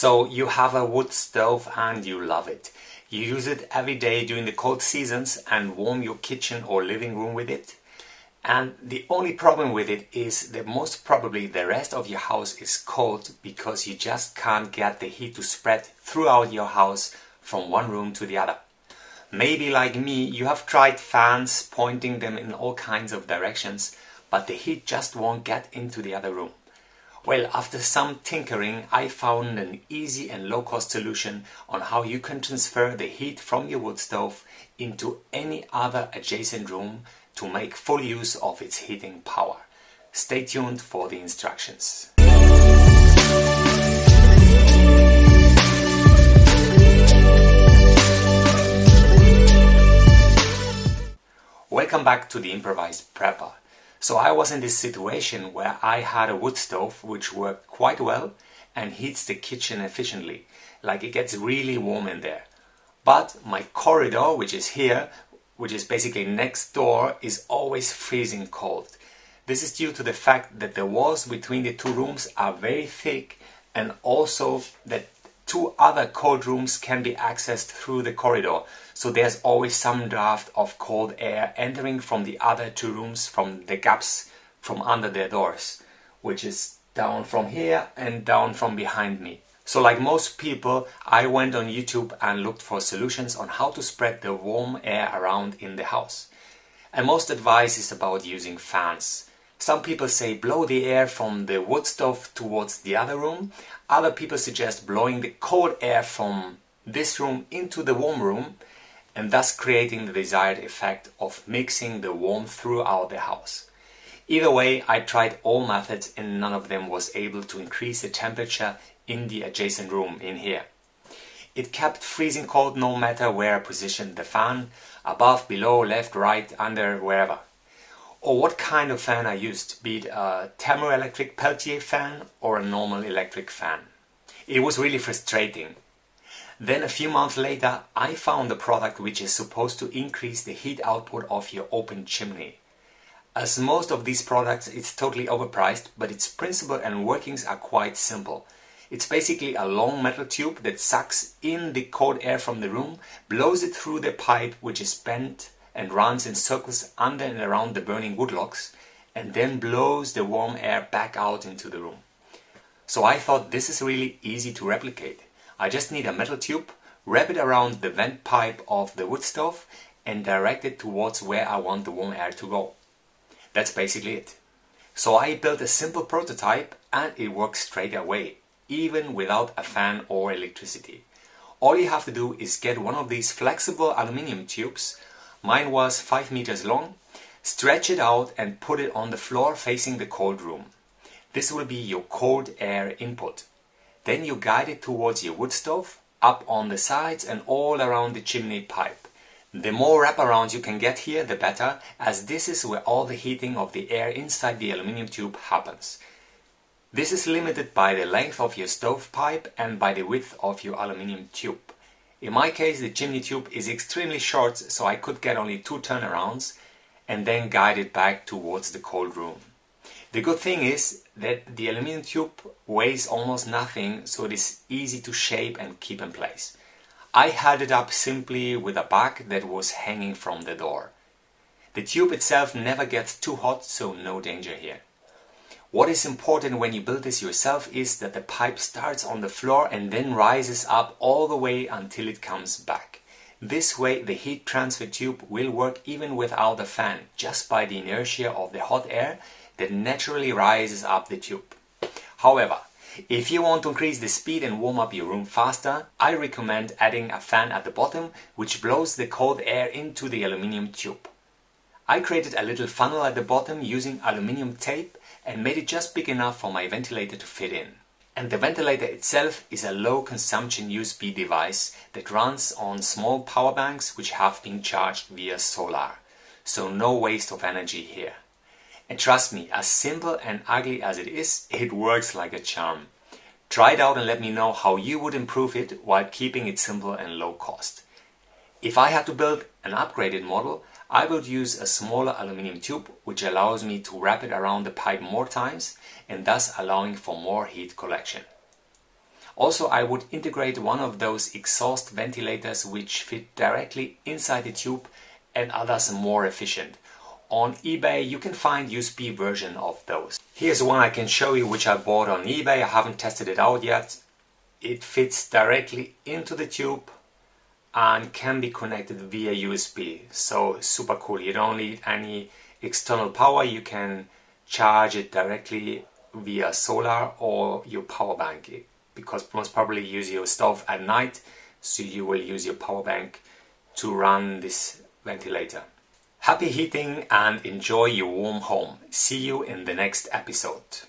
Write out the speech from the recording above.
So you have a wood stove and you love it. You use it every day during the cold seasons and warm your kitchen or living room with it. And the only problem with it is that most probably the rest of your house is cold because you just can't get the heat to spread throughout your house from one room to the other. Maybe like me, you have tried fans, pointing them in all kinds of directions, but the heat just won't get into the other room. Well, after some tinkering, I found an easy and low-cost solution on how you can transfer the heat from your wood stove into any other adjacent room to make full use of its heating power. Stay tuned for the instructions. Welcome back to the Improvised Prepper. So I was in this situation where I had a wood stove which worked quite well and heats the kitchen efficiently, like it gets really warm in there. But my corridor, which is here, which is basically next door, is always freezing cold. This is due to the fact that the walls between the two rooms are very thick, and also that two other cold rooms can be accessed through the corridor. So there's always some draft of cold air entering from the other two rooms from the gaps from under their doors, which is down from here and down from behind me. So like most people, I went on YouTube and looked for solutions on how to spread the warm air around in the house. And most advice is about using fans. Some people say blow the air from the wood stove towards the other room. Other people suggest blowing the cold air from this room into the warm room, and thus creating the desired effect of mixing the warmth throughout the house. Either way, I tried all methods and none of them was able to increase the temperature in the adjacent room in here. It kept freezing cold no matter where I positioned the fan, above, below, left, right, under, wherever. Or what kind of fan I used, be it a thermoelectric Peltier fan or a normal electric fan. It was really frustrating. Then a few months later, I found a product which is supposed to increase the heat output of your open chimney. As most of these products, it's totally overpriced, but its principle and workings are quite simple. It's basically a long metal tube that sucks in the cold air from the room, blows it through the pipe which is bent and runs in circles under and around the burning wood logs, and then blows the warm air back out into the room. So I thought this is really easy to replicate. I just need a metal tube, wrap it around the vent pipe of the wood stove and direct it towards where I want the warm air to go. That's basically it. So I built a simple prototype and it works straight away, even without a fan or electricity. All you have to do is get one of these flexible aluminum tubes, mine was 5 meters long, stretch it out and put it on the floor facing the cold room. This will be your cold air input. Then you guide it towards your wood stove, up on the sides and all around the chimney pipe. The more wraparound you can get here, the better, as this is where all the heating of the air inside the aluminum tube happens. This is limited by the length of your stovepipe and by the width of your aluminum tube. In my case, the chimney tube is extremely short, so I could get only 2 turnarounds and then guide it back towards the cold room. The good thing is that the aluminum tube weighs almost nothing, so it is easy to shape and keep in place. I held it up simply with a bag that was hanging from the door. The tube itself never gets too hot, so no danger here. What is important when you build this yourself is that the pipe starts on the floor and then rises up all the way until it comes back. This way the heat transfer tube will work even without a fan, just by the inertia of the hot air that naturally rises up the tube. However, if you want to increase the speed and warm up your room faster, I recommend adding a fan at the bottom which blows the cold air into the aluminum tube. I created a little funnel at the bottom using aluminum tape and made it just big enough for my ventilator to fit in. And the ventilator itself is a low consumption USB device that runs on small power banks which have been charged via solar. So no waste of energy here. And trust me, as simple and ugly as it is, it works like a charm. Try it out and let me know how you would improve it while keeping it simple and low cost. If I had to build an upgraded model, I would use a smaller aluminum tube which allows me to wrap it around the pipe more times and thus allowing for more heat collection. Also, I would integrate one of those exhaust ventilators which fit directly inside the tube, and others more efficient. On eBay you can find USB version of those. Here's one I can show you which I bought on eBay. I haven't tested it out yet. It fits directly into the tube and can be connected via USB. So super cool. You don't need any external power. You can charge it directly via solar or your power bank, because most probably you use your stove at night, so you will use your power bank to run this ventilator. Happy heating and enjoy your warm home. See you in the next episode.